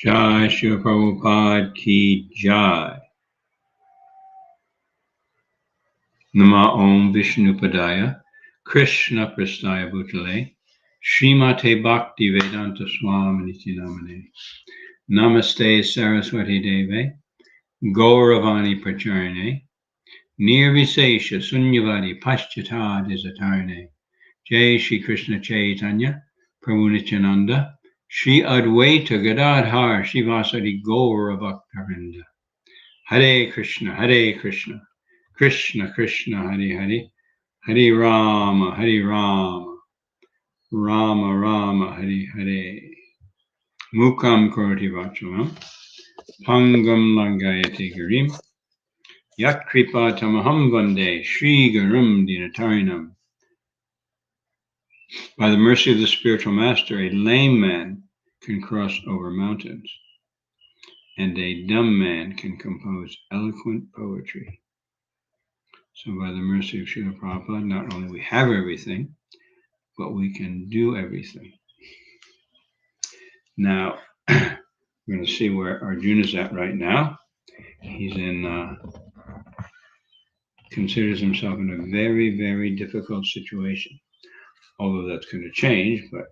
Jai Shri Prabhupada Ki Jai. Nama Om Vishnupadaya Krishna Prasthaya Bhutale Srimate Bhakti Vedanta Swaminiti Namane Namaste Saraswati Deve Gauravani Pracharine Nirvisesha Sunyavadi Paschata Desatarne Jai Shri Krishna Chaitanya Prabhu Nityananda Shri Advaita Gadadhar Shivasadi Gaura Bhaktarinda Hare Krishna Krishna Krishna Hare Hare Hare Rama Rama Rama Hare Hare Mukam Karoti Vachalam Pangam Langayate Girim Yat Kripa Tamaham Vande Shri Gurum Dinatarinam. By the mercy of the spiritual master, a lame man can cross over mountains, and a dumb man can compose eloquent poetry. So by the mercy of Srila Prabhupada, not only we have everything, but we can do everything. Now, we're going to see where Arjuna's at right now. He's considers himself in a very, very difficult situation. Although that's going to change, but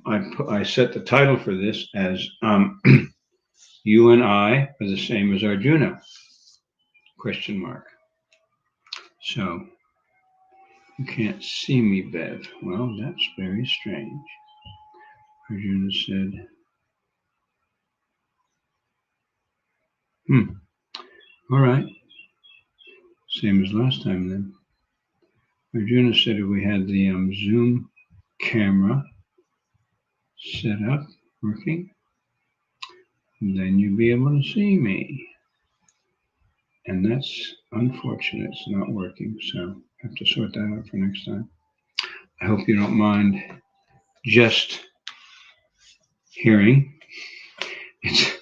I set the title for this as You and I are the same as Arjuna, ? So, you can't see me, Bev. Well, that's very strange. Arjuna said, all right. Same as last time then. Arjuna said if we had the Zoom camera set up, working, then you'd be able to see me. And that's unfortunate. It's not working, so I have to sort that out for next time. I hope you don't mind just hearing. It's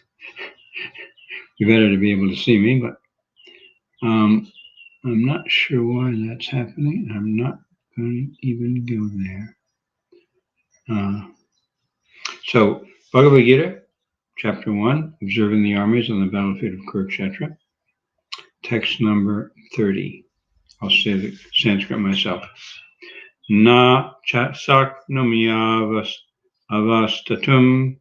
better to be able to see me, but I'm not sure why that's happening. I'm not going to even go there. So, Bhagavad Gita, Chapter 1, Observing the Armies on the Battlefield of Kurukshetra, text number 30. I'll say the Sanskrit myself. Na saknomi avastatum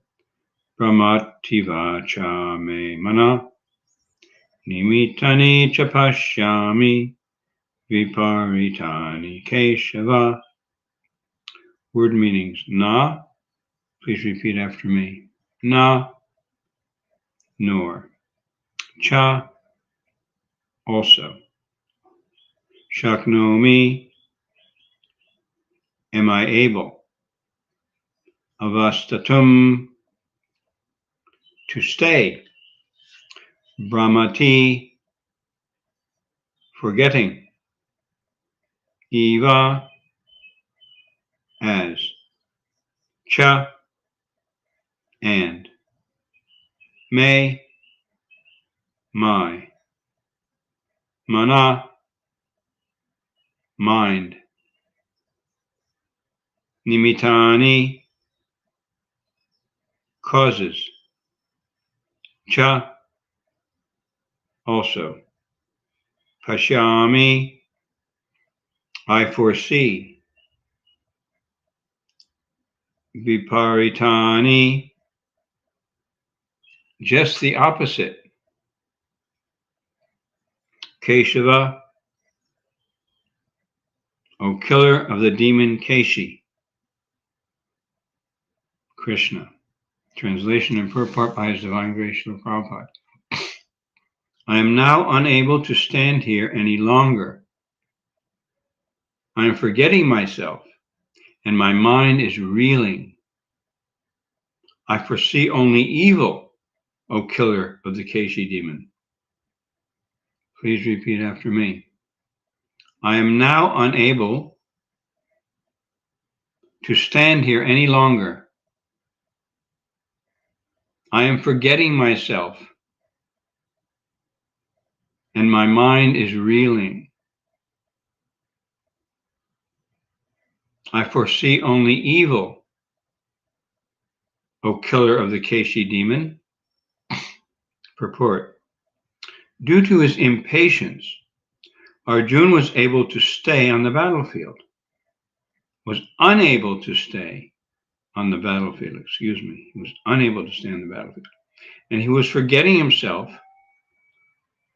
brahmativa cha me mana nimitani cha pashyami viparitani keshava. Word meanings. Na, please repeat after me. Na, nor. Cha, also. Shaknomi, am I able? Avastatum, to stay. Brahmati, forgetting. Eva, as. Cha, and. Me, my. Mana, mind. Nimitani, causes. Cha, also. Pashyami, I foresee. Viparitani, just the opposite. Keshava, O killer of the demon Keshi. Krishna. Translation and purport by His Divine Grace Srila Prabhupada. I am now unable to stand here any longer. I am forgetting myself, and my mind is reeling. I foresee only evil, O killer of the Keshi demon. Please repeat after me. I am now unable to stand here any longer. I am forgetting myself, and my mind is reeling. I foresee only evil, O killer of the Keshi demon. Purport. Due to his impatience, Arjuna was able to stay on the battlefield. Was unable to stay on the battlefield, He was unable to stay on the battlefield. And he was forgetting himself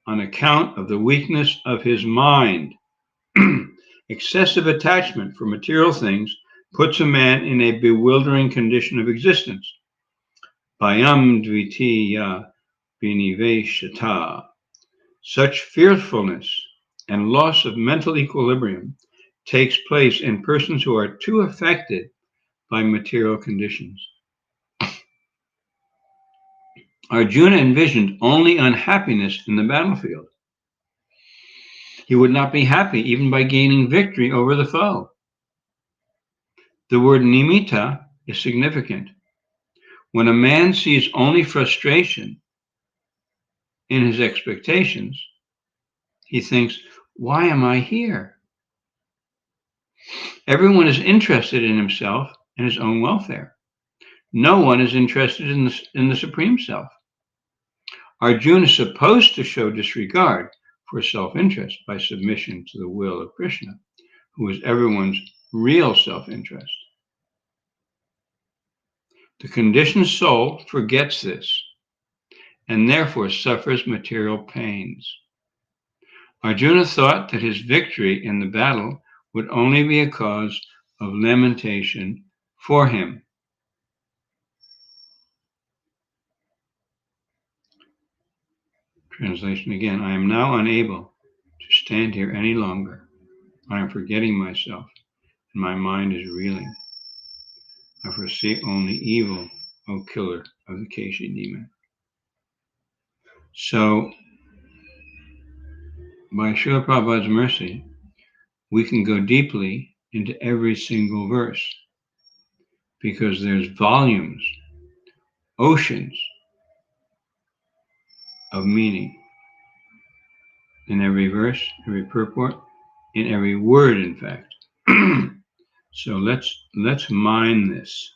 on account of the weakness of his mind. Excessive attachment for material things puts a man in a bewildering condition of existence. Bhayam dvitiya viniveshata. Such fearfulness and loss of mental equilibrium takes place in persons who are too affected by material conditions. Arjuna envisioned only unhappiness in the battlefield. He would not be happy even by gaining victory over the foe. The word nimitta is significant. When a man sees only frustration in his expectations, he thinks, why am I here? Everyone is interested in himself and his own welfare. No one is interested in the Supreme Self. Arjuna is supposed to show disregard for self-interest by submission to the will of Krishna, who is everyone's real self-interest. The conditioned soul forgets this and therefore suffers material pains. Arjuna thought that his victory in the battle would only be a cause of lamentation for him. Translation again. I am now unable to stand here any longer. I am forgetting myself, and my mind is reeling. I foresee only evil, O killer of the Keshi demon. So, by Srila Prabhupada's mercy, we can go deeply into every single verse because there's volumes, oceans of meaning in every verse, every purport, in every word, in fact. So let's mine this.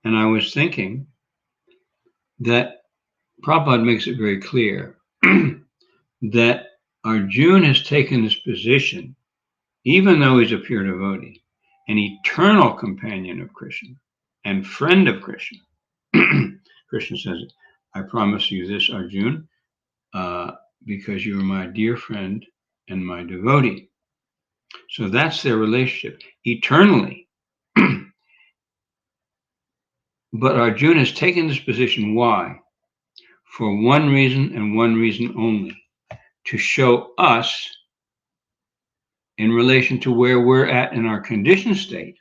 And I was thinking that Prabhupada makes it very clear that Arjuna has taken this position, even though he's a pure devotee, an eternal companion of Krishna and friend of Krishna. Krishna says, I promise you this, Arjuna, because you are my dear friend and my devotee. So that's their relationship eternally. But Arjuna has taken this position. Why? For one reason and one reason only, to show us in relation to where we're at in our conditioned state,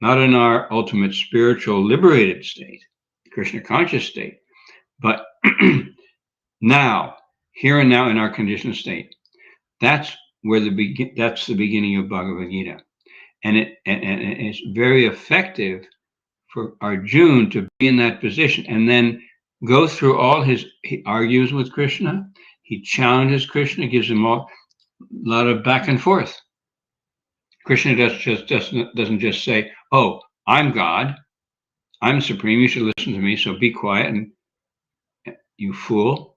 not in our ultimate spiritual liberated state, Krishna conscious state, but now, here and now in our conditioned state. That's where that's the beginning of Bhagavad Gita. And it's very effective for Arjuna to be in that position and then go through he argues with Krishna, he challenges Krishna, gives him a lot of back and forth. Krishna doesn't just say, oh, I'm God, I'm supreme, you should listen to me, so be quiet and you fool,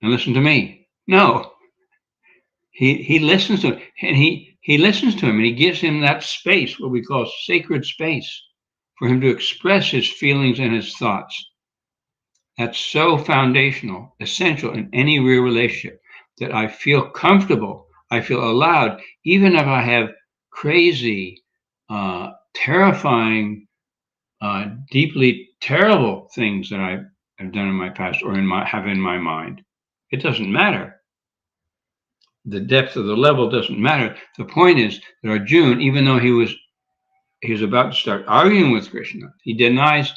and listen to me. No, he listens to him, and he listens to him, and he gives him that space, what we call sacred space, for him to express his feelings and his thoughts. That's so foundational, essential in any real relationship, that I feel comfortable, I feel allowed, even if I have crazy, terrifying, deeply terrible things that I have done in my past or have in my mind. It doesn't matter. The depth of the level doesn't matter. The point is that Arjuna, even though he was about to start arguing with Krishna, he denies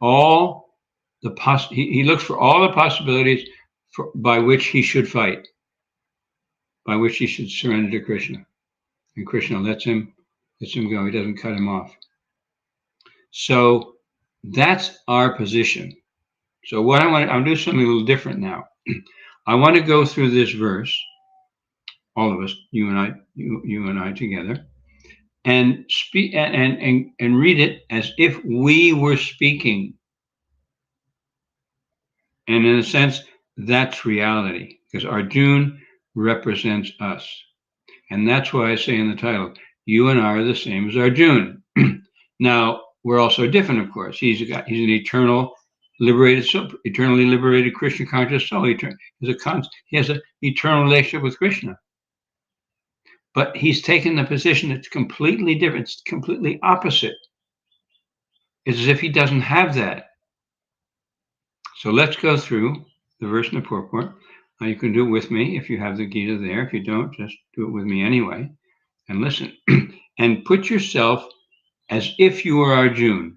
all the he looks for all the possibilities by which he should fight, by which he should surrender to Krishna, and Krishna lets him go. He doesn't cut him off. So that's our position. So what I'll do something a little different now. I want to go through this verse, all of us, you and I together, and speak and read it as if we were speaking. And in a sense, that's reality, because Arjuna represents us. And that's why I say in the title, you and I are the same as Arjuna. Now, we're also different, of course. He's an eternally liberated Krishna conscious soul. He has an eternal relationship with Krishna. But he's taken the position that's completely different. It's completely opposite. It's as if he doesn't have that. So let's go through the verse in the purport. You can do it with me if you have the Gita there. If you don't, just do it with me anyway. And listen. And put yourself as if you were Arjuna,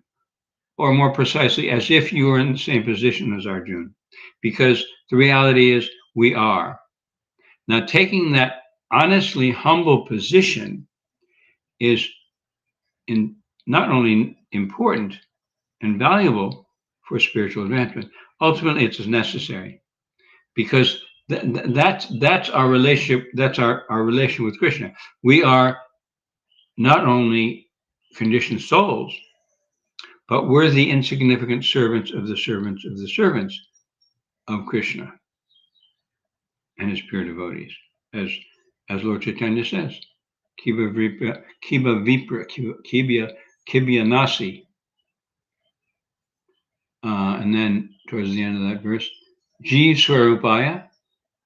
or more precisely, as if you were in the same position as Arjuna. Because the reality is, we are. Now, taking that honestly humble position is not only important and valuable for spiritual advancement, ultimately it's necessary, because that's our relationship. That's our relation with Krishna. We are not only conditioned souls, but we're the insignificant servants of the servants of the servants of Krishna and his pure devotees, as Lord Chaitanya says, Kiba Nasi. And then towards the end of that verse, Jeev Swarupaya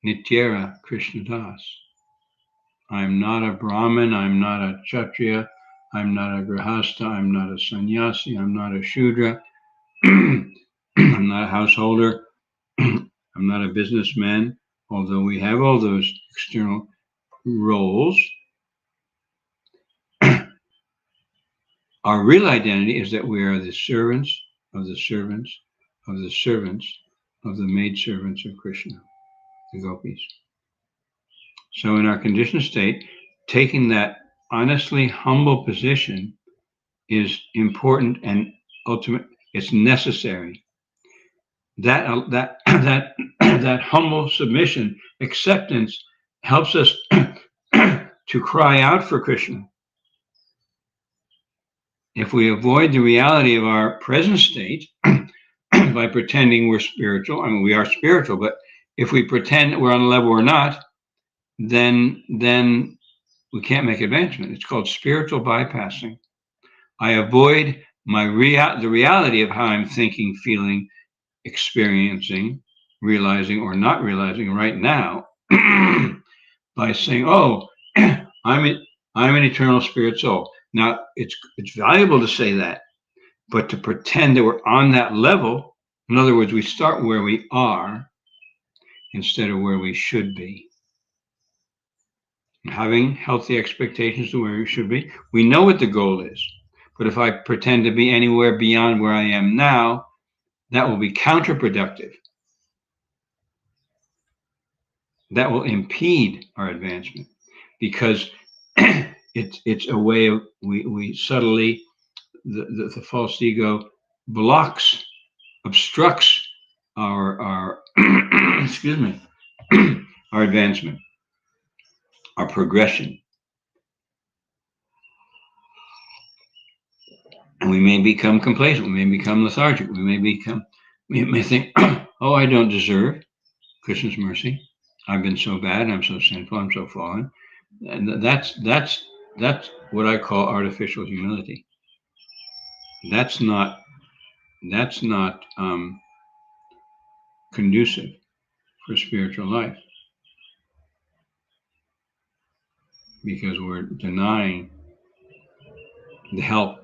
Nityera Krishna Das. I'm not a Brahmin, I'm not a Kshatriya, I'm not a Grihastha, I'm not a sannyasi, I'm not a Shudra, I'm not a householder, I'm not a businessman, although we have all those external roles. Our real identity is that we are the servants of the servants of the servants of the maidservants of Krishna, the gopis. So in our conditioned state, taking that honestly humble position is important and ultimate. It's necessary. That humble submission, acceptance, helps us to cry out for Krishna. if we avoid the reality of our present state by pretending we're spiritual, I mean, we are spiritual, but if we pretend that we're on a level we're not, then we can't make advancement. It's called spiritual bypassing. I avoid the reality of how I'm thinking, feeling, experiencing, realizing or not realizing right now by saying, "Oh, I'm an eternal spirit soul." Now, it's valuable to say that, but to pretend that we're on that level, in other words, we start where we are instead of where we should be. Having healthy expectations of where we should be, we know what the goal is. But if I pretend to be anywhere beyond where I am now, that will be counterproductive. That will impede our advancement because it's a way of we subtly the false ego blocks, obstructs our excuse me our advancement, our progression, and we may become complacent. We may become lethargic. We may think, oh, I don't deserve Krishna's mercy. I've been so bad. I'm so sinful. I'm so fallen. And that's what I call artificial humility. That's not conducive for spiritual life because we're denying the help,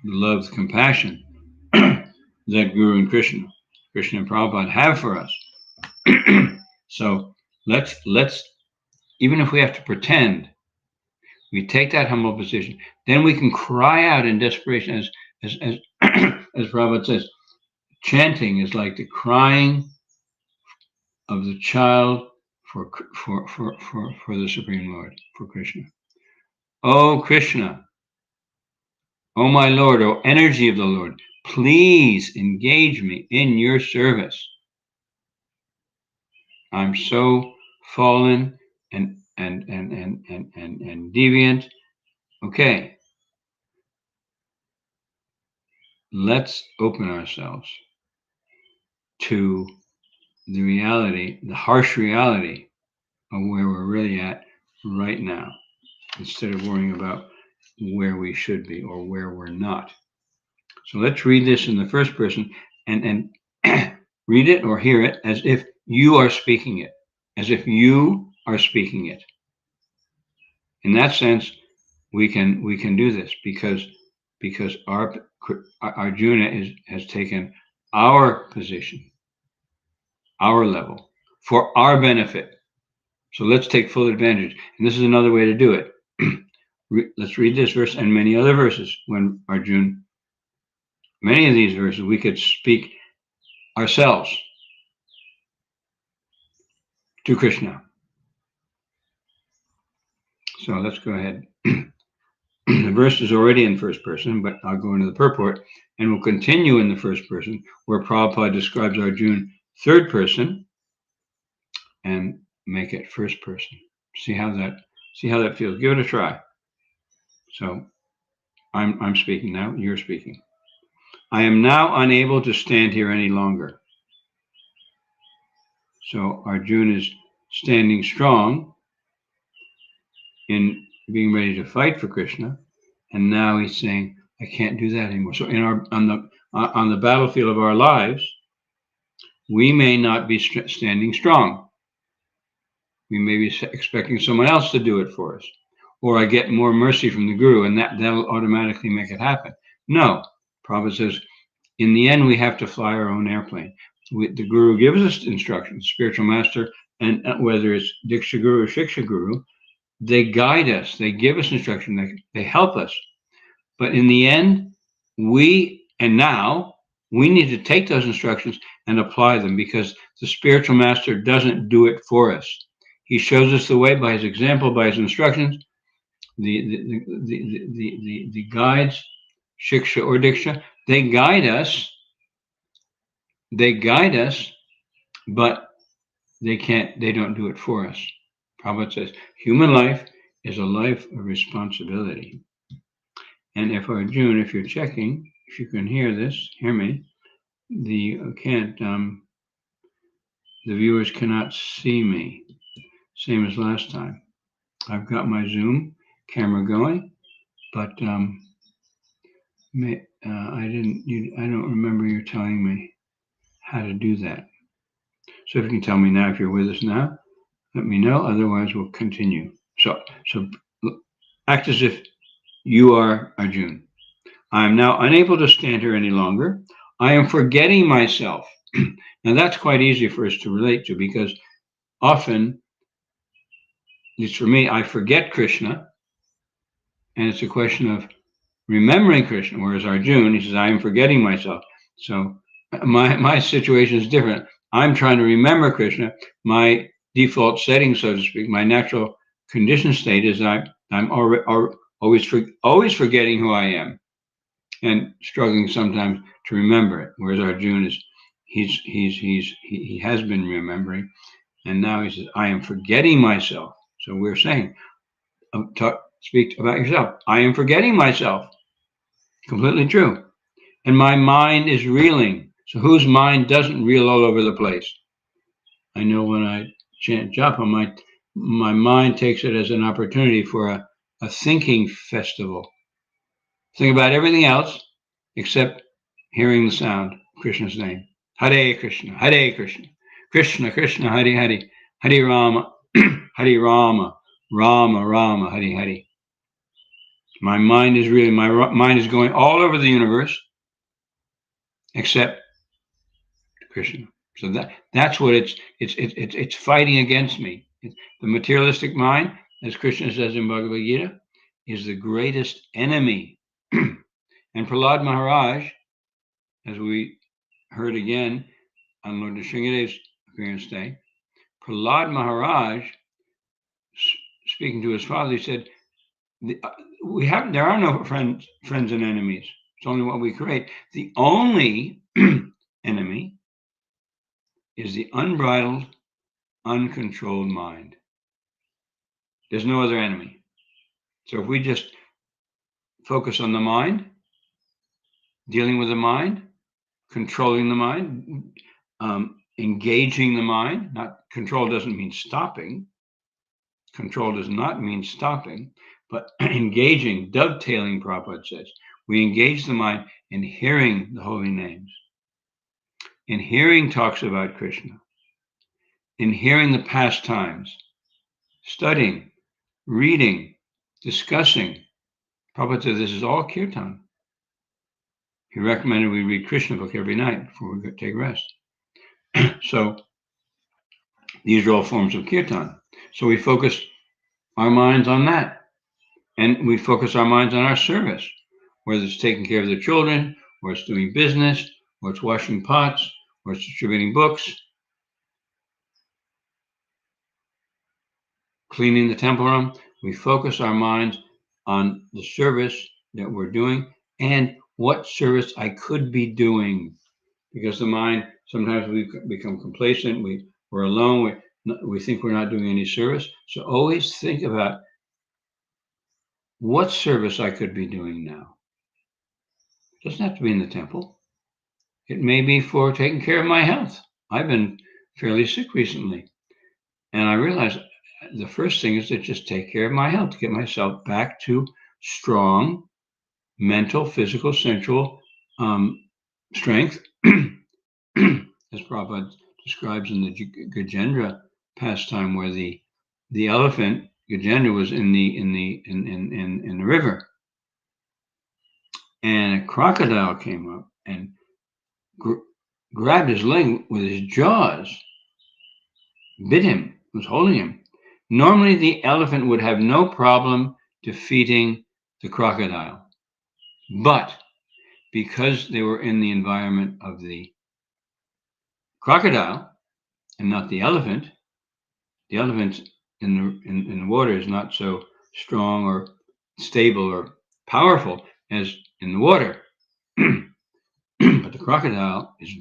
the love, the compassion that Guru and Krishna and Prabhupada have for us. So let's even if we have to pretend, we take that humble position, then we can cry out in desperation, as as Prabhupada says, chanting is like the crying of the child for the Supreme Lord, for Krishna. Oh Krishna, oh my Lord, oh energy of the Lord, please engage me in your service. I'm so fallen and deviant. Okay, let's open ourselves to the reality, the harsh reality of where we're really at right now, instead of worrying about where we should be or where we're not. So let's read this in the first person and read it or hear it as if you are speaking it, as if you are speaking it. In that sense, we can do this because Arjuna has taken our position, our level, for our benefit. So let's take full advantage. And this is another way to do it. Let's read this verse and many other verses when Arjuna, many of these verses we could speak ourselves to Krishna. So let's go ahead. The verse is already in first person, but I'll go into the purport and we'll continue in the first person where Prabhupada describes Arjuna third person and make it first person. See how that feels. Give it a try. So I'm speaking now, you're speaking. I am now unable to stand here any longer. So Arjuna is standing strong in being ready to fight for Krishna, and now he's saying, I can't do that anymore. So on the battlefield of our lives, we may not be standing strong. We may be expecting someone else to do it for us, or I get more mercy from the Guru, and that'll automatically make it happen. No, Prabhupada says, in the end, we have to fly our own airplane. The Guru gives us instructions, spiritual master, and whether it's Diksha Guru or Shiksha Guru, they guide us, they give us instruction, they help us. But in the end, we need to take those instructions and apply them because the spiritual master doesn't do it for us. He shows us the way by his example, by his instructions. The guides, Shiksha or Diksha, they guide us, but they don't do it for us. Prabhupada says, human life is a life of responsibility. And if Arjuna, if you're checking, if you can hear this, hear me, the viewers cannot see me. Same as last time. I've got my Zoom camera going, but I don't remember you telling me how to do that. So if you can tell me now, if you're with us now, let me know. Otherwise, we'll continue. So act as if you are Arjuna. I am now unable to stand here any longer. I am forgetting myself. Now that's quite easy for us to relate to, because often, at least for me, I forget Krishna, and it's a question of remembering Krishna. Whereas Arjuna, he says, I am forgetting myself. So my situation is different. I'm trying to remember Krishna. My default setting, so to speak, my natural condition state is I'm always forgetting who I am, and struggling sometimes to remember it. Whereas Arjuna is he has been remembering, and now he says, I am forgetting myself. So we're saying, speak about yourself. I am forgetting myself. Completely true. And my mind is reeling. So whose mind doesn't reel all over the place? I know when I chant japa, my mind takes it as an opportunity for a thinking festival. Think about everything else except hearing the sound of Krishna's name. Hare Krishna, Hare Krishna, Krishna Krishna, Hare Hare, Hare Rama, Hare Rama, Rama Rama, Hare Hare. My mind is reeling. My mind is going all over the universe except Krishna. So that's what it's fighting against me. The materialistic mind, as Krishna says in Bhagavad Gita, is the greatest enemy. And Prahlad Maharaj, as we heard again on Lord Nrsingadev's appearance day, Prahlad Maharaj, speaking to his father, he said, there are no friends and enemies. It's only what we create. The only enemy is the unbridled, uncontrolled mind. There's no other enemy. So if we just focus on the mind, dealing with the mind, controlling the mind, engaging the mind, not control doesn't mean stopping. Control does not mean stopping, but engaging, dovetailing, Prabhupada says. We engage the mind in hearing the holy names, in hearing talks about Krishna, in hearing the pastimes, studying, reading, discussing. Prabhupada said this is all kirtan. He recommended we read Krishna book every night before we take rest. So these are all forms of kirtan. So we focus our minds on that. And we focus our minds on our service, whether it's taking care of the children, or it's doing business, or it's washing pots, or it's distributing books, cleaning the temple room. We focus our minds on the service that we're doing and what service I could be doing. Because the mind, sometimes we become complacent, we're alone, we think we're not doing any service. So always think about what service I could be doing now. It doesn't have to be in the temple. It may be for taking care of my health. I've been fairly sick recently. And I realized the first thing is to just take care of my health, to get myself back to strong mental, physical, sensual strength, as Prabhupada describes in the Gajendra pastime, where the elephant Gajendra was in the river, and a crocodile came up and grabbed his leg with his jaws, bit him, was holding him. Normally, the elephant would have no problem defeating the crocodile, but because they were in the environment of the crocodile and not the elephant in the water is not so strong or stable or powerful as in the water. But the crocodile is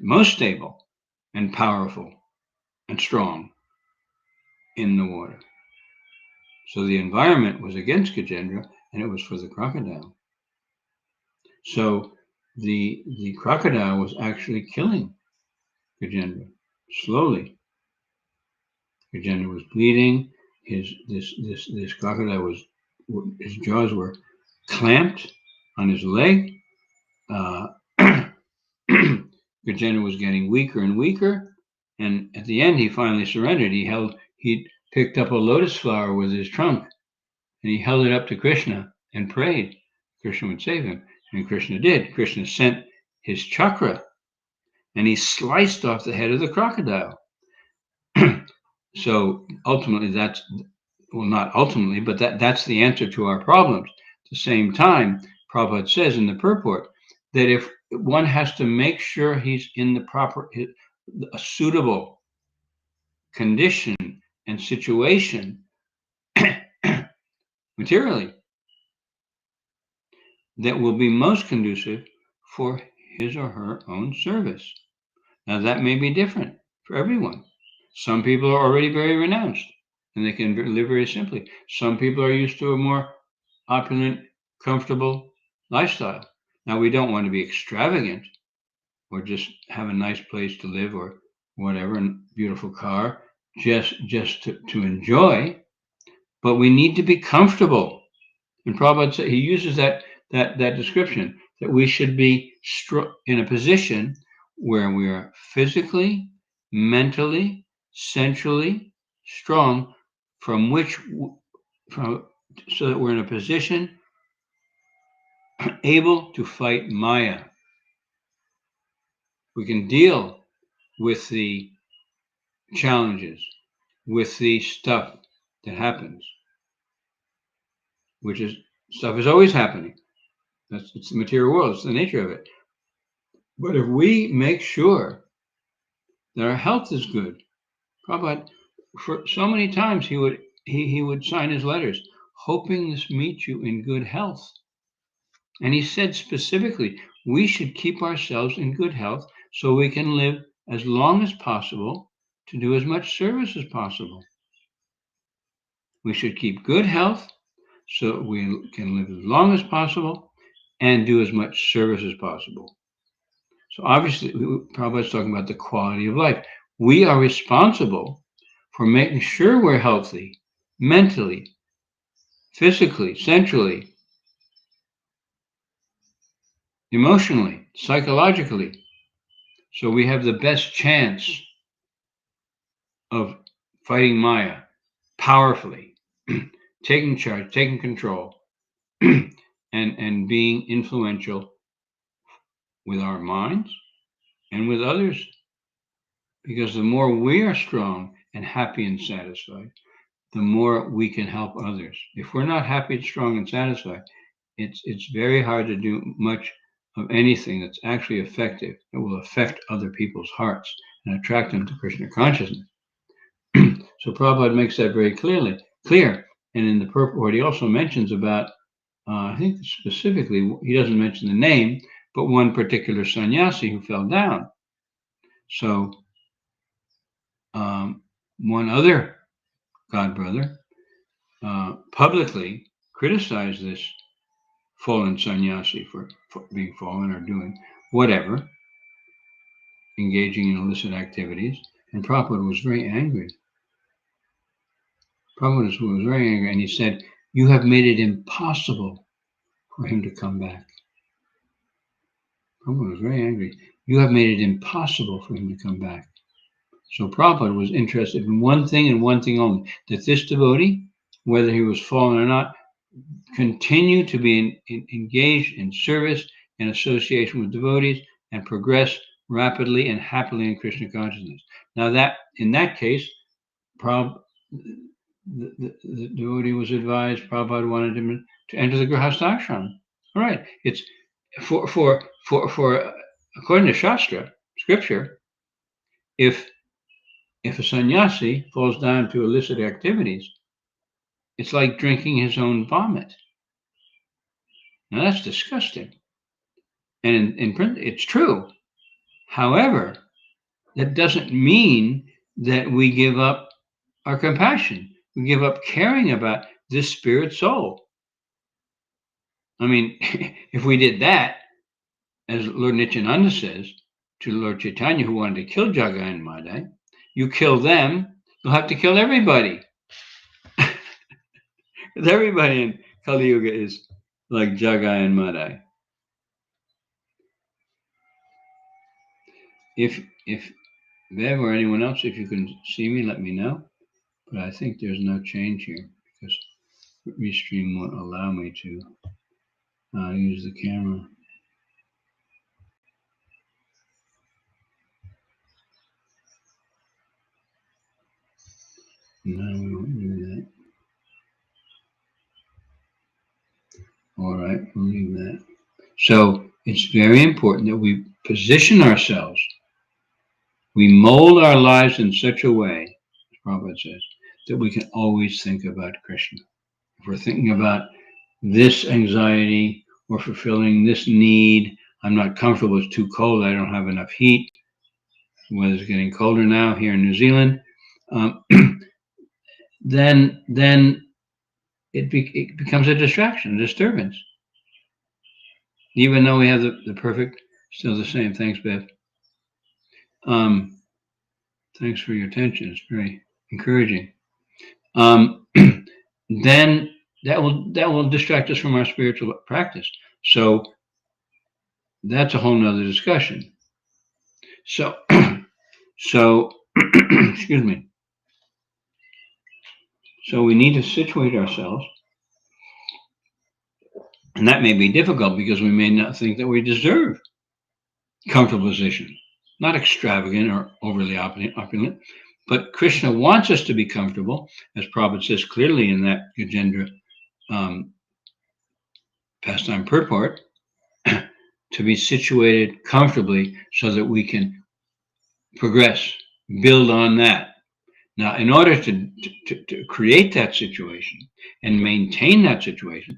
most stable and powerful and strong in the water. So the environment was against Gajendra, and it was for the crocodile. So the crocodile was actually killing Gajendra slowly. Gajendra was bleeding. This crocodile his jaws were clamped on his leg. Uh, Gajendra was getting weaker and weaker, and at the end he finally surrendered. He picked up a lotus flower with his trunk, and he held it up to Krishna and prayed Krishna would save him. And Krishna did. Krishna sent his chakra, and he sliced off the head of the crocodile. So ultimately, not ultimately, but that's the answer to our problems. At the same time, Prabhupada says in the purport that if one has to make sure he's in a suitable condition and situation materially that will be most conducive for his or her own service. Now, that may be different for everyone. Some people are already very renounced and they can live very simply. Some people are used to a more opulent, comfortable lifestyle. Now, we don't want to be extravagant or just have a nice place to live or whatever, and beautiful car, just to enjoy, but we need to be comfortable. And Prabhupada said, he uses that description, that we should be in a position where we are physically, mentally, sensually strong, so that we're in a position able to fight Maya. We can deal with the challenges, with the stuff that happens, stuff is always happening. It's the material world, it's the nature of it. But if we make sure that our health is good, Prabhupada, for so many times he would sign his letters, hoping this meets you in good health. And he said specifically, we should keep ourselves in good health so we can live as long as possible to do as much service as possible. We should keep good health so we can live as long as possible and do as much service as possible. So obviously, Prabhupada's talking about the quality of life. We are responsible for making sure we're healthy, mentally, physically, sensually, emotionally, psychologically. So we have the best chance of fighting Maya powerfully, taking charge, taking control, and being influential with our minds and with others. Because the more we are strong and happy and satisfied, the more we can help others. If we're not happy, strong, and satisfied, it's very hard to do much of anything that's actually effective that will affect other people's hearts and attract them to Krishna consciousness. So Prabhupada makes that very clear. And in the purport, he also mentions about, I think specifically, he doesn't mention the name, but one particular sannyasi who fell down. So one other godbrother publicly criticized this fallen sannyasi for being fallen or doing whatever, engaging in illicit activities, and Prabhupada was very angry. Prabhupada was very angry, and he said, "You have made it impossible for him to come back." Prabhupada was very angry. You have made it impossible for him to come back. So Prabhupada was interested in one thing and one thing only, that this devotee, whether he was fallen or not, continue to be engaged in service and association with devotees and progress rapidly and happily in Krishna consciousness. Now that, in that case, the devotee was advised, Prabhupada wanted him to enter the Grihastha ashram. All right, it's for according to Shastra, scripture, if a sannyasi falls down to illicit activities, it's like drinking his own vomit. Now that's disgusting. And in print, it's true. However, that doesn't mean that we give up our compassion. We give up caring about this spirit soul. I mean, if we did that, as Lord Nityananda says to Lord Chaitanya, who wanted to kill Jagai and Madai, you kill them, you'll have to kill everybody. Because everybody in Kali Yuga is like Jagai and Madai. If Bev or anyone else, if you can see me, let me know. But I think there's no change here because Restream won't allow me to use the camera. No, we won't do that. All right, we'll leave that. So it's very important that we position ourselves. We mold our lives in such a way, as Prabhupada says, that we can always think about Krishna. If we're thinking about this anxiety or fulfilling this need, I'm not comfortable, it's too cold, I don't have enough heat. The weather's getting colder now here in New Zealand. Then it becomes a distraction, a disturbance. Even though we have the perfect, still the same. Thanks, Bev. Thanks for your attention. It's very encouraging. Then that will distract us from our spiritual practice. So that's a whole nother discussion. So excuse me. So we need to situate ourselves, and that may be difficult because we may not think that we deserve comfortable position, not extravagant or overly opulent, but Krishna wants us to be comfortable, as Prabhupada says clearly in that Gajendra pastime purport, to be situated comfortably so that we can progress, build on that. Now, in order to create that situation and maintain that situation,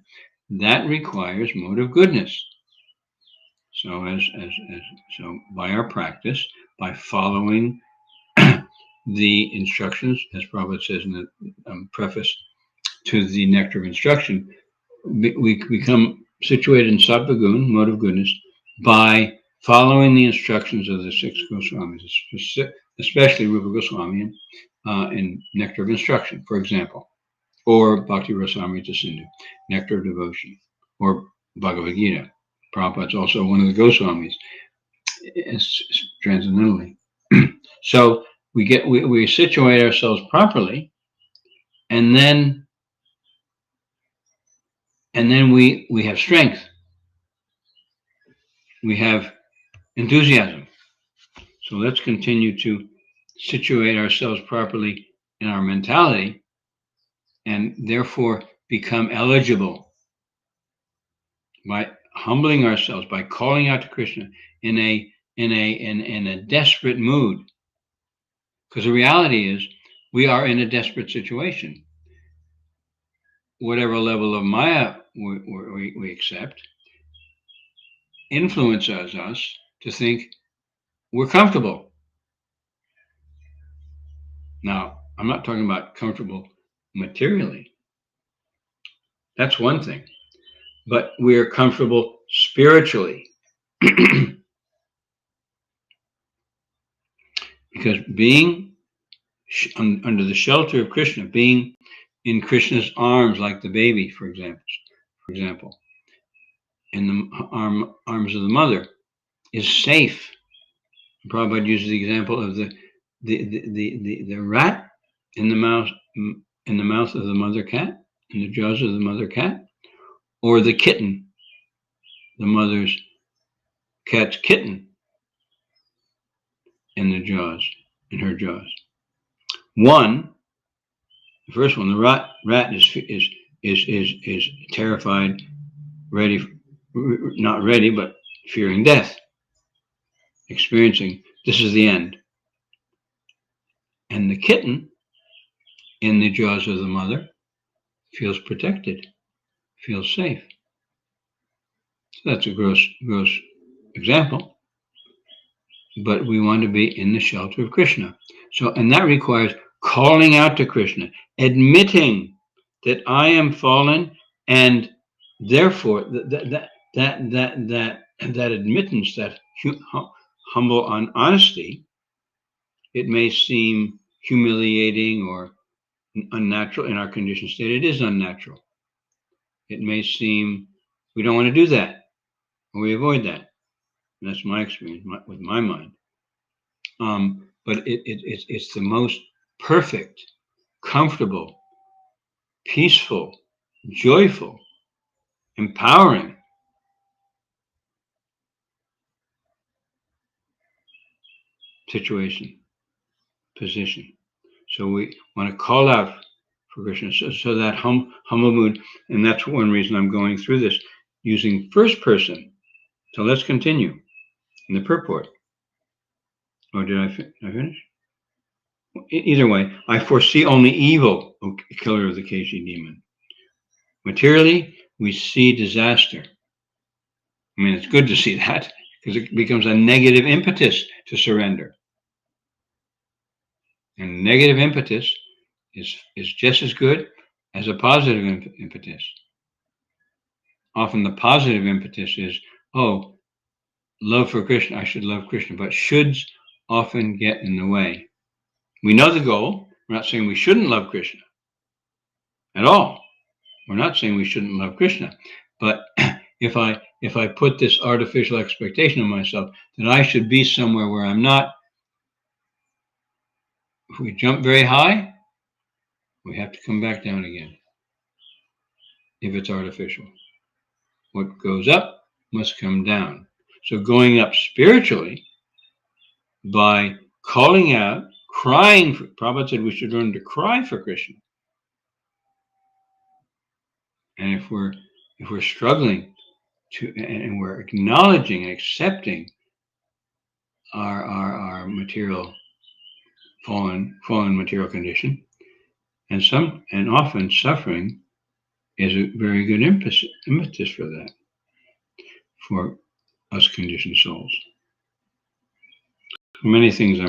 that requires mode of goodness. So so by our practice, by following the instructions, as Prabhupada says in the preface to the Nectar of Instruction, we become situated in Sattva Gun, mode of goodness, by following the instructions of the six Goswamis, especially Rupa Goswami in Nectar of Instruction, for example, or Bhakti Rasamrita Sindhu, Nectar of Devotion, or Bhagavad Gita. Prabhupada's also one of the Goswamis, transcendentally. So we situate ourselves properly, and then we have strength. We have enthusiasm. So let's continue to situate ourselves properly in our mentality, and therefore become eligible by humbling ourselves, by calling out to Krishna in a desperate mood. Because the reality is, we are in a desperate situation. Whatever level of Maya we accept influences us to think we're comfortable. Now, I'm not talking about comfortable materially. That's one thing. But we're comfortable spiritually. Because being under the shelter of Krishna, being in Krishna's arms like the baby, for example, in the arms of the mother, is safe. Prabhupada uses the example of the rat in the mouth of the mother cat, in the jaws of the mother cat, or the kitten, the cat's kitten, in her jaws. The first one, the rat is terrified, not ready, but fearing death, experiencing this is the end. And the kitten in the jaws of the mother feels protected, feels safe. So that's a gross example, but we want to be in the shelter of Krishna. So, and that requires calling out to Krishna, admitting that I am fallen, and therefore that and that admittance, that humble honesty, it may seem humiliating or unnatural in our conditioned state. It is unnatural. It may seem we don't want to do that, or we avoid that. And that's my experience with my mind. But it's the most perfect, comfortable, peaceful, joyful, empowering situation, position. So we want to call out for Krishna. So that humble mood, and that's one reason I'm going through this using first person. So let's continue in the purport. Or did I finish? Either way, I foresee only evil, O killer of the Keshi demon. Materially, we see disaster. I mean, it's good to see that because it becomes a negative impetus to surrender. And negative impetus is just as good as a positive impetus. Often the positive impetus is, oh, love for Krishna, I should love Krishna, but shoulds often get in the way. We know the goal. We're not saying we shouldn't love Krishna at all. We're not saying we shouldn't love Krishna. But if I put this artificial expectation on myself that I should be somewhere where I'm not, if we jump very high, we have to come back down again if it's artificial. What goes up must come down. So going up spiritually by calling out, crying for, Prabhupada said we should learn to cry for Krishna. And if we're struggling to, and we're acknowledging and accepting our material fallen material condition, and often suffering is a very good impetus for that, for us conditioned souls. Many things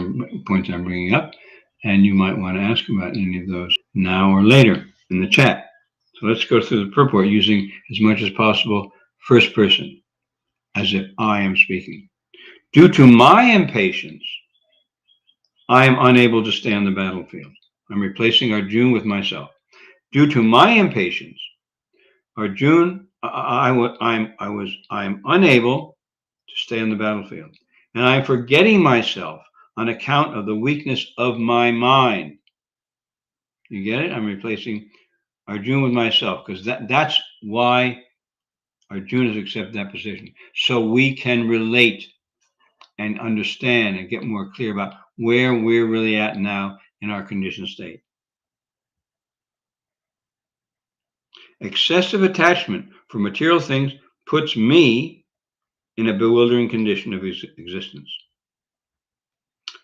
points I'm bringing up, and you might want to ask about any of those now or later in the chat. So let's go through the purport using as much as possible first person, as if I am speaking. Due to my impatience, I am unable to stay on the battlefield. I'm replacing Arjuna with myself. Due to my impatience, Arjuna, I'm unable to stay on the battlefield, and I'm forgetting myself on account of the weakness of my mind. You get it? I'm replacing Arjuna with myself because that's why Arjuna has accepted that position, so we can relate and understand and get more clear about where we're really at now in our conditioned state. Excessive attachment for material things puts me in a bewildering condition of existence.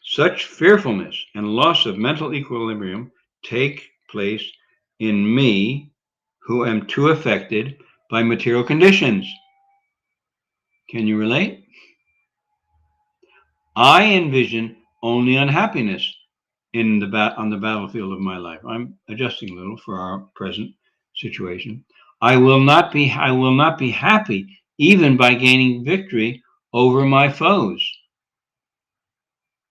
Such fearfulness and loss of mental equilibrium take place in me, who am too affected by material conditions. Can you relate? I envision only unhappiness on the battlefield of my life. I'm adjusting a little for our present situation. I will not be happy even by gaining victory over my foes.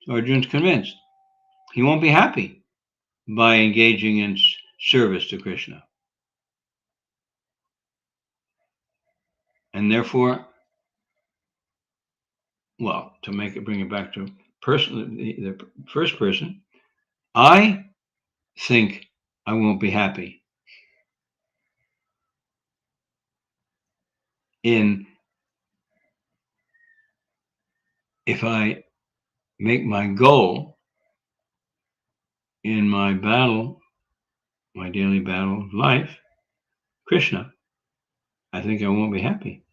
So Arjuna's convinced he won't be happy by engaging in service to Krishna. And therefore, well, to bring it back to the first person, I think I won't be happy if I make my goal in my daily battle of life, Krishna, I think I won't be happy.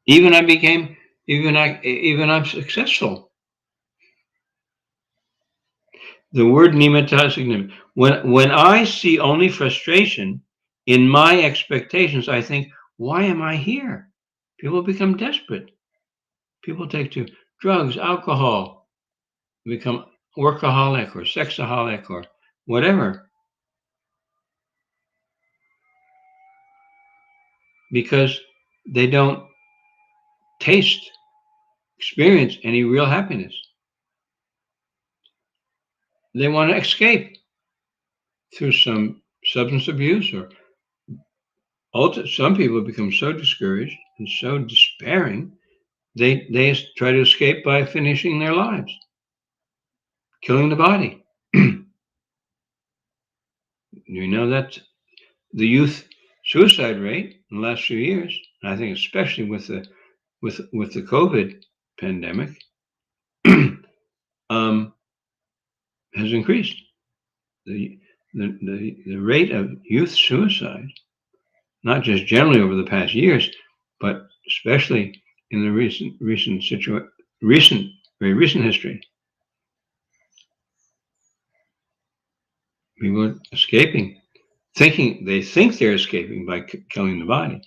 Even I'm successful. The word nimitta is significant. When I see only frustration in my expectations, I think, why am I here? People become desperate. People take to drugs, alcohol, become workaholic or sexaholic or whatever. Because they don't taste, experience any real happiness. They want to escape through some substance abuse, or some people become so discouraged and so despairing, they try to escape by finishing their lives, killing the body. You know that the youth suicide rate in the last few years, and I think especially with the COVID pandemic, has increased. The rate of youth suicide, not just generally over the past years, but especially in the very recent history. People are escaping, they think they're escaping by killing the body.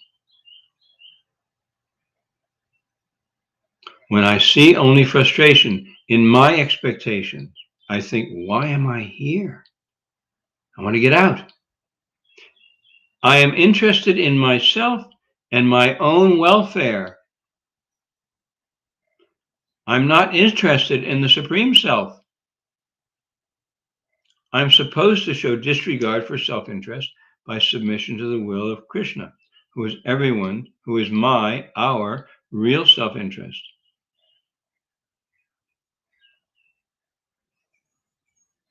When I see only frustration in my expectations, I think, why am I here? I want to get out. I am interested in myself and my own welfare. I'm not interested in the Supreme Self. I'm supposed to show disregard for self-interest by submission to the will of Krishna, who is everyone, who is our real self-interest.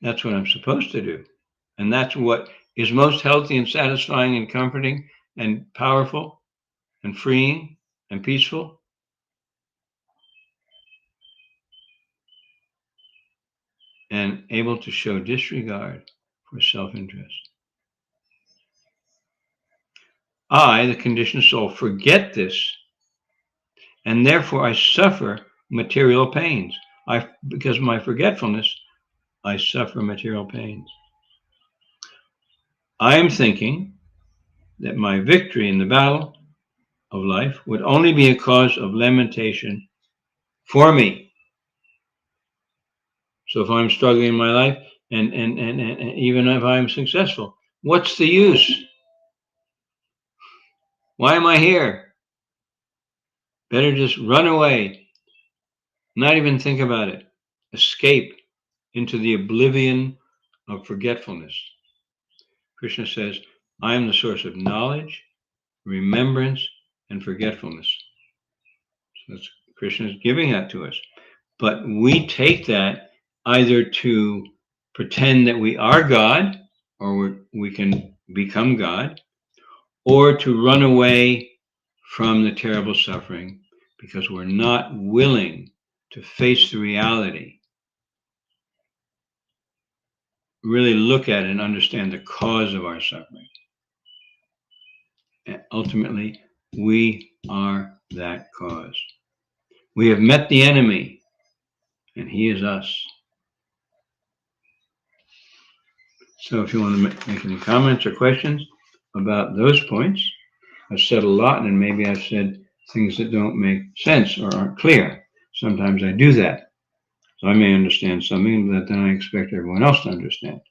That's what I'm supposed to do. And that's what is most healthy and satisfying and comforting and powerful and freeing and peaceful. And able to show disregard for self-interest. I, the conditioned soul, forget this, and therefore I suffer material pains. Because of my forgetfulness, I suffer material pains. I am thinking that my victory in the battle of life would only be a cause of lamentation for me. So if I'm struggling in my life, and even if I'm successful, what's the use? Why am I here? Better just run away, not even think about it. Escape into the oblivion of forgetfulness. Krishna says, I am the source of knowledge, remembrance, and forgetfulness. So that's, Krishna is giving that to us. But we take that either to pretend that we are God, or we can become God, or to run away from the terrible suffering because we're not willing to face the reality, really look at and understand the cause of our suffering. And ultimately, we are that cause. We have met the enemy, and he is us. So if you want to make any comments or questions about those points, I've said a lot, and maybe I've said things that don't make sense or aren't clear. Sometimes I do that. So I may understand something that then I expect everyone else to understand.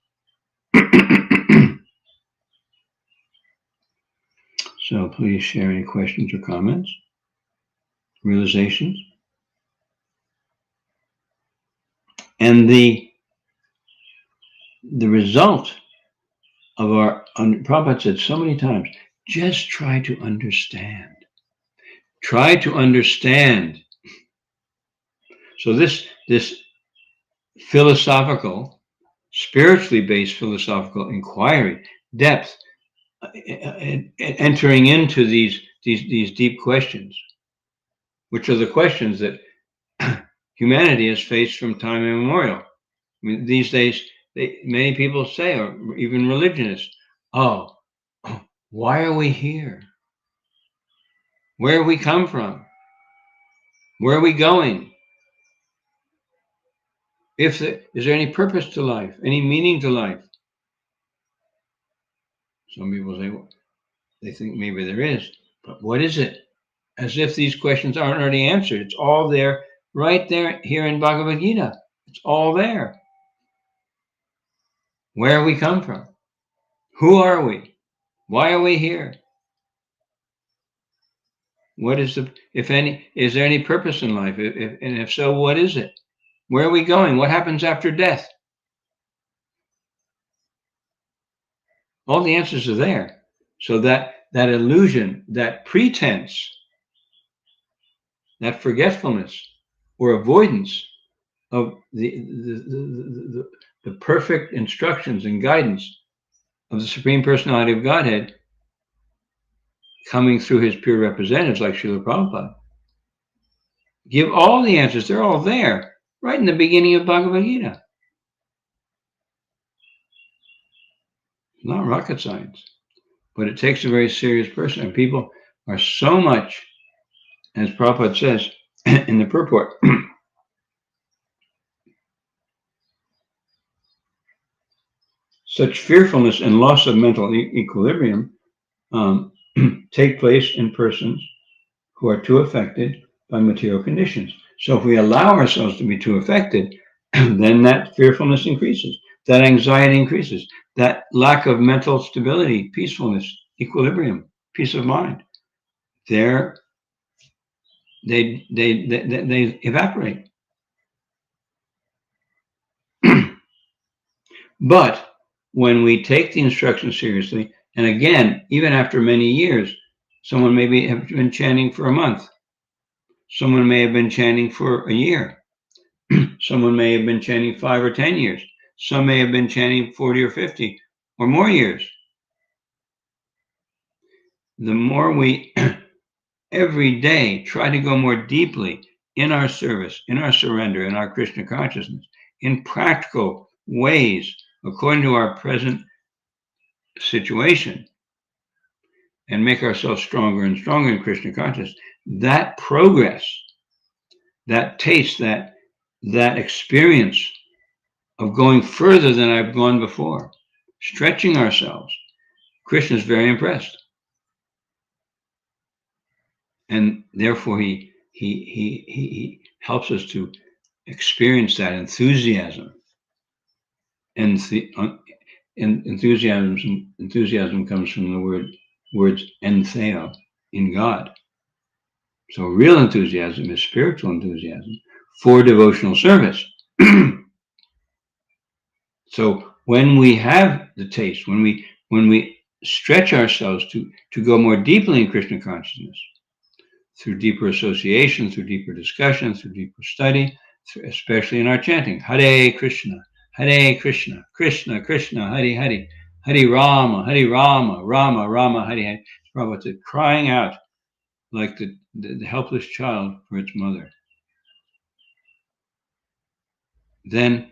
So please share any questions or comments, realizations. And the result of our, Prabhupada said so many times, just try to understand. Try to understand. So this philosophical, spiritually based philosophical inquiry, depth, entering into these deep questions, which are the questions that humanity has faced from time immemorial. I mean, these days, many people say, or even religionists, oh, why are we here? Where we come from? Where are we going? Is there any purpose to life? Any meaning to life? Some people say, well, they think maybe there is, but what is it? As if these questions aren't already answered. It's all there, right there, here in Bhagavad Gita. It's all there. Where we come from? Who are we? Why are we here? What is the, if any, is there any purpose in life? And if so, what is it? Where are we going? What happens after death? All the answers are there. So that illusion, that pretense, that forgetfulness or avoidance of the perfect instructions and guidance of the Supreme Personality of Godhead coming through his pure representatives like Srila Prabhupada. Give all the answers. They're all there right in the beginning of Bhagavad Gita. Not rocket science, but it takes a very serious person. And people are so much, as Prabhupada says in the purport, such fearfulness and loss of mental equilibrium take place in persons who are too affected by material conditions. So if we allow ourselves to be too affected, then that fearfulness increases, that anxiety increases, that lack of mental stability, peacefulness, equilibrium, peace of mind, they evaporate. But when we take the instructions seriously, and again, even after many years, someone maybe have been chanting for a month, someone may have been chanting for a year, someone may have been chanting 5 or 10 years, some may have been chanting 40 or 50 or more years. The more we every day try to go more deeply in our service, in our surrender, in our Krishna consciousness, in practical ways, according to our present situation, and make ourselves stronger and stronger in Krishna consciousness, that progress, that taste, that experience of going further than I've gone before, stretching ourselves, Krishna is very impressed. And therefore he helps us to experience that enthusiasm. And enthusiasm comes from the words entheo, in God. So real enthusiasm is spiritual enthusiasm for devotional service. So when we have the taste, when we stretch ourselves to go more deeply in Krishna consciousness, through deeper association, through deeper discussion, through deeper study, especially in our chanting, Hare Krishna, Krishna Krishna, Hare Hare, Hare Rama, Rama Rama, Hare Hare. Prabhupada said, crying out like the helpless child for its mother. Then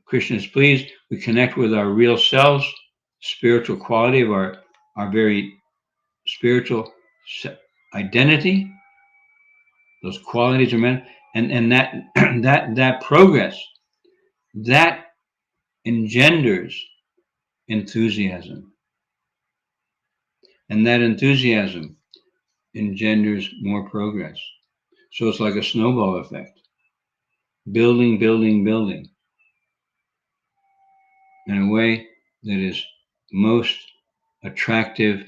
Krishna is pleased, we connect with our real selves, spiritual quality of our very spiritual identity. Those qualities are meant, and that progress, that engenders enthusiasm. And that enthusiasm engenders more progress. So it's like a snowball effect. Building, building, building in a way that is most attractive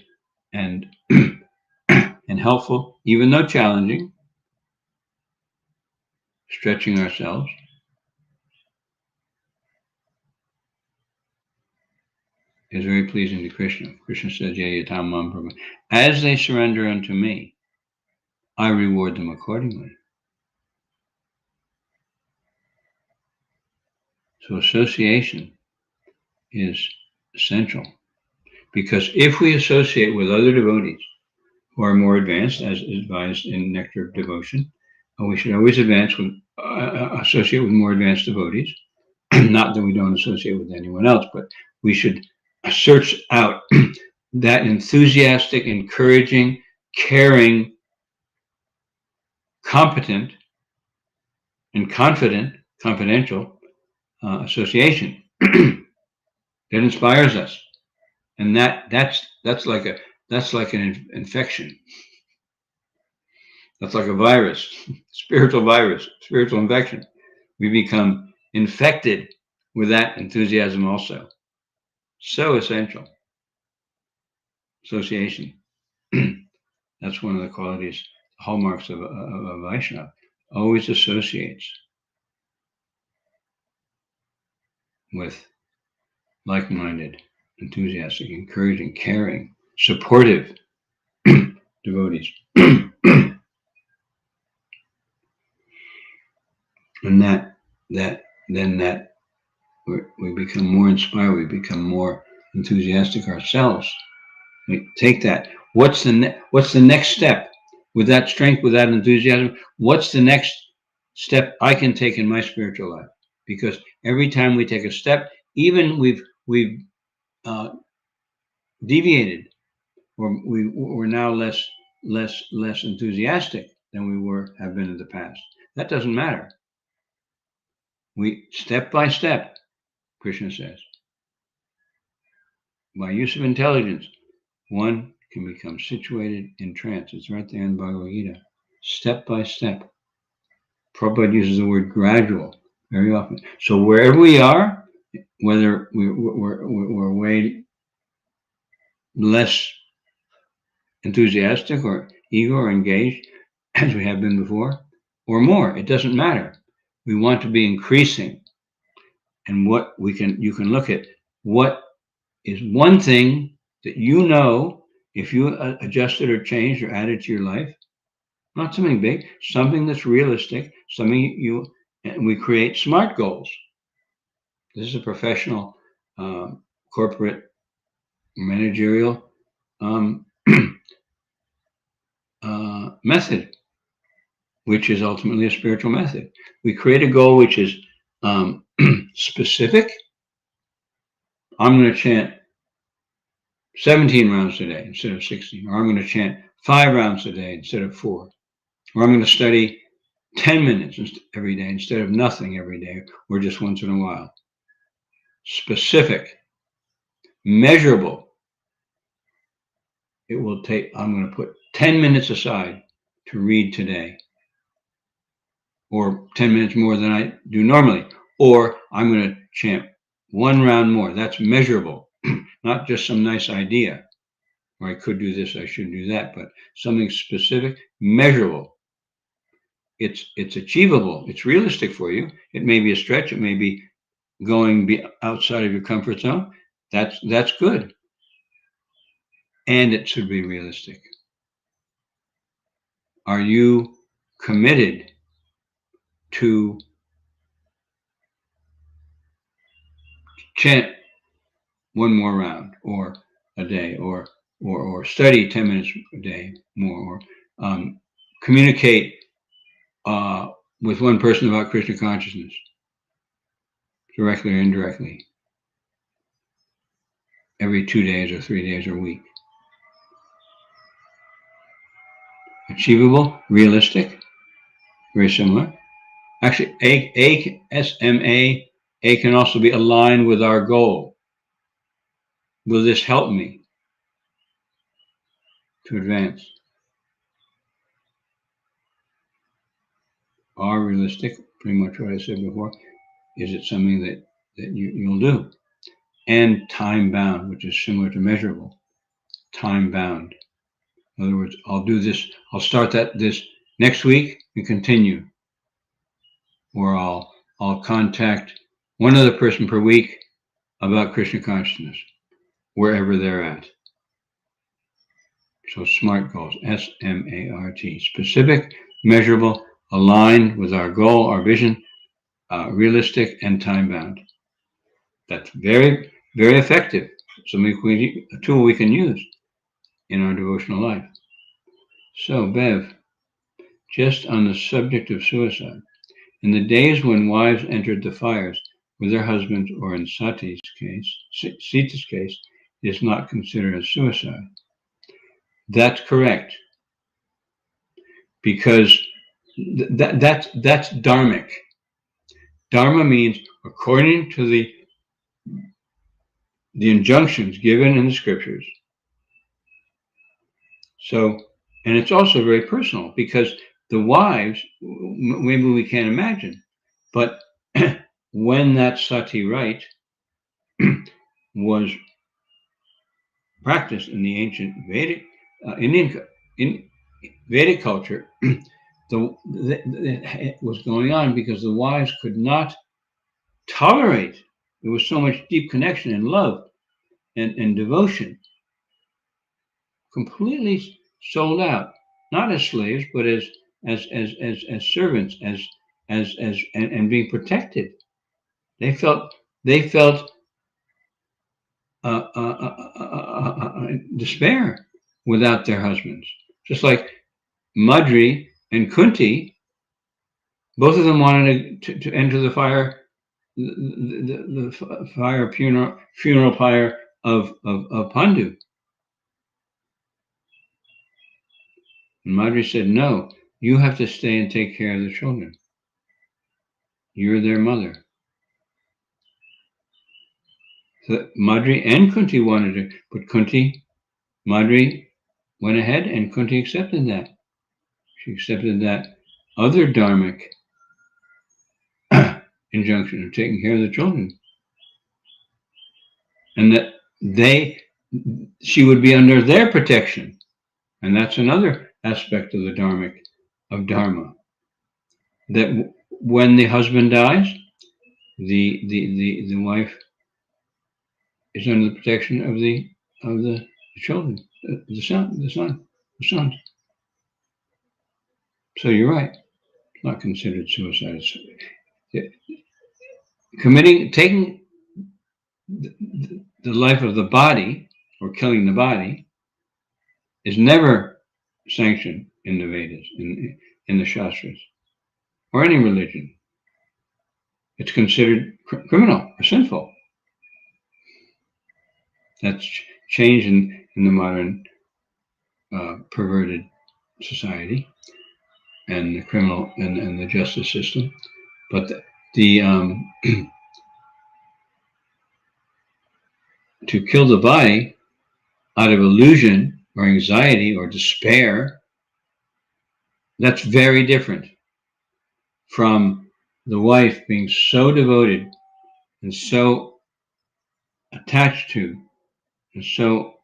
and and helpful, even though challenging, stretching ourselves. Is very pleasing to Krishna. Krishna says, as they surrender unto me, I reward them accordingly. So association is essential, because if we associate with other devotees who are more advanced, as advised in Nectar of Devotion, we should always associate with more advanced devotees. Not that we don't associate with anyone else, but we should search out that enthusiastic, encouraging, caring, competent, and confidential association that inspires us, and that's like an infection. That's like a virus, spiritual infection. We become infected with that enthusiasm also. So essential. Association. That's one of the qualities, hallmarks of a Vaishnava. Always associates with like-minded, enthusiastic, encouraging, caring, supportive devotees. And that we become more inspired, we become more enthusiastic ourselves. We take that. What's the next step? With that strength, with that enthusiasm, what's the next step I can take in my spiritual life? Because every time we take a step, even we've deviated, or we're now less enthusiastic than we have been in the past. That doesn't matter. We step by step, Krishna says, by use of intelligence, one can become situated in trance. It's right there in Bhagavad Gita. Step by step. Prabhupada uses the word gradual very often. So wherever we are, whether we're way less enthusiastic or eager or engaged as we have been before, or more, it doesn't matter. We want to be increasing. And what you can look at what is one thing that if you adjusted or changed or added to your life, not something big, something that's realistic, and we create SMART goals. This is a professional, corporate, managerial method, which is ultimately a spiritual method. We create a goal which is specific. I'm going to chant 17 rounds a day instead of 16, or I'm going to chant 5 rounds a day instead of 4, or I'm going to study 10 minutes every day instead of nothing every day, or just once in a while. Specific, measurable. I'm going to put 10 minutes aside to read today, or 10 minutes more than I do normally, or I'm going to chant 1 round more. That's measurable, not just some nice idea, or I could do this, I should do that, but something specific, measurable. It's achievable. It's realistic for you. It may be a stretch. It may be going outside of your comfort zone. That's good. And it should be realistic. Are you committed to chant 1 more round, or a day, or study 10 minutes a day more, or communicate with one person about Krishna consciousness, directly or indirectly, every 2 days or 3 days or a week? Achievable, realistic, very similar. Actually, SMA can also be aligned with our goal. Will this help me to advance? Are realistic, pretty much what I said before. Is it something that you'll do? And time bound, which is similar to measurable. Time bound. In other words, I'll do this. I'll start this next week and continue. Or I'll contact one other person per week about Krishna consciousness, wherever they're at. So SMART goals, SMART, specific, measurable, aligned with our goal, our vision, realistic, and time-bound. That's very, very effective. A tool we can use in our devotional life. So, Bev, just on the subject of suicide, in the days when wives entered the fires with their husbands, or in Sita's case, it is not considered a suicide. That's correct, because that's dharmic. Dharma means according to the injunctions given in the scriptures. So, and it's also very personal, because the wives, maybe we can't imagine, but when that sati rite was practiced in the ancient Vedic, Vedic culture, it was going on because the wives could not tolerate. There was so much deep connection and love and devotion, completely sold out, not as slaves, but as servants, and being protected. They felt despair without their husbands. Just like Madri and Kunti, both of them wanted to enter the fire, the fire funeral pyre of Pandu. And Madri said, "No, you have to stay and take care of the children. You're their mother." So Madri and Kunti wanted to, but Madri went ahead and Kunti accepted that. She accepted that other dharmic injunction of taking care of the children. And that she would be under their protection. And that's another aspect of the dharma. That when the husband dies, the wife is under the protection of the children, the sons. So you're right. It's not considered suicide. Taking the life of the body or killing the body is never sanctioned in the Vedas, in the Shastras, or any religion. It's considered criminal or sinful. That's changed in the modern perverted society and the criminal and the justice system. But to kill the body out of illusion or anxiety or despair, that's very different from the wife being so devoted and so attached to and so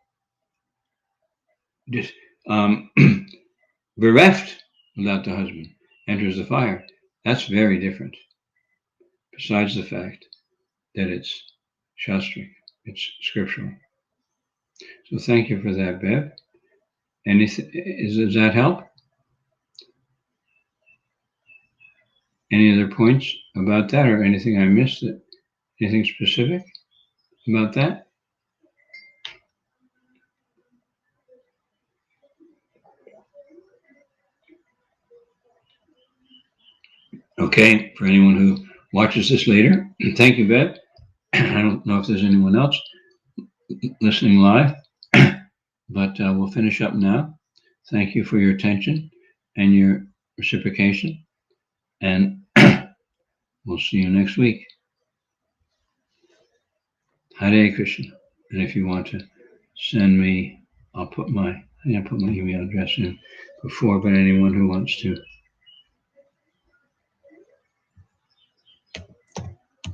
bereft without the husband, enters the fire. That's very different. Besides the fact that it's shastric, it's scriptural. So thank you for that, Bev. Does that help? Any other points about that, or anything I missed? Anything specific about that? Okay, for anyone who watches this later, thank you, Bev. I don't know if there's anyone else listening live, but we'll finish up now. Thank you for your attention and your reciprocation, and we'll see you next week. Hare Krishna. And if you want to send me, I put my email address in before, but anyone who wants to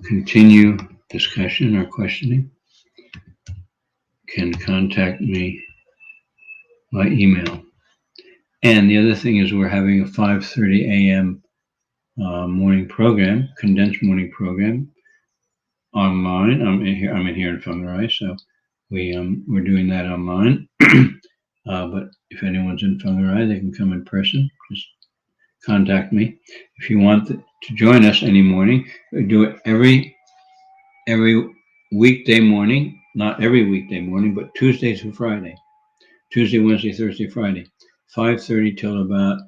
continue discussion or questioning can contact me by email. And the other thing is we're having a 5:30 a.m. Morning program, condensed morning program online. I'm in here in Whangarei, so we're doing that online. But if anyone's in Whangarei, they can come in person. Just contact me. If you want to join us any morning, we do it every weekday morning. Not every weekday morning, but Tuesday through Friday. Tuesday, Wednesday, Thursday, Friday. 5:30 till about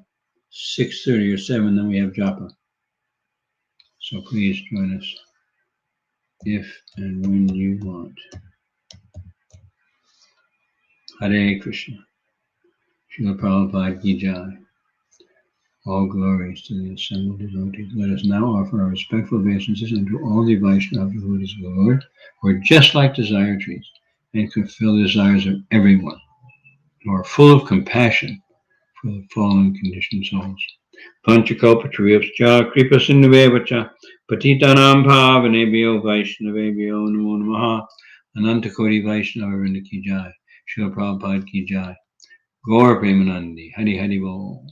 6:30 or 7, then we have japa. So please join us if and when you want. Hare Krishna. Srila Prabhupada Ki Jai. All glories to the assembled devotees. Let us now offer our respectful obeisances unto all the Vaishnava devotees of the Lord, who are just like desire trees and can fulfill the desires of everyone, who are full of compassion for the fallen conditioned souls. Panchakalpatariyapscha kripa sindhuvevacha patitanam pavanebhyo vaishnavebhyo namo namaha. Anantakoti Vaishnava Vrinda Ki Jai. Srila Prabhupada Ki Jai. Gaur Premanandi. Hari Hari Bol.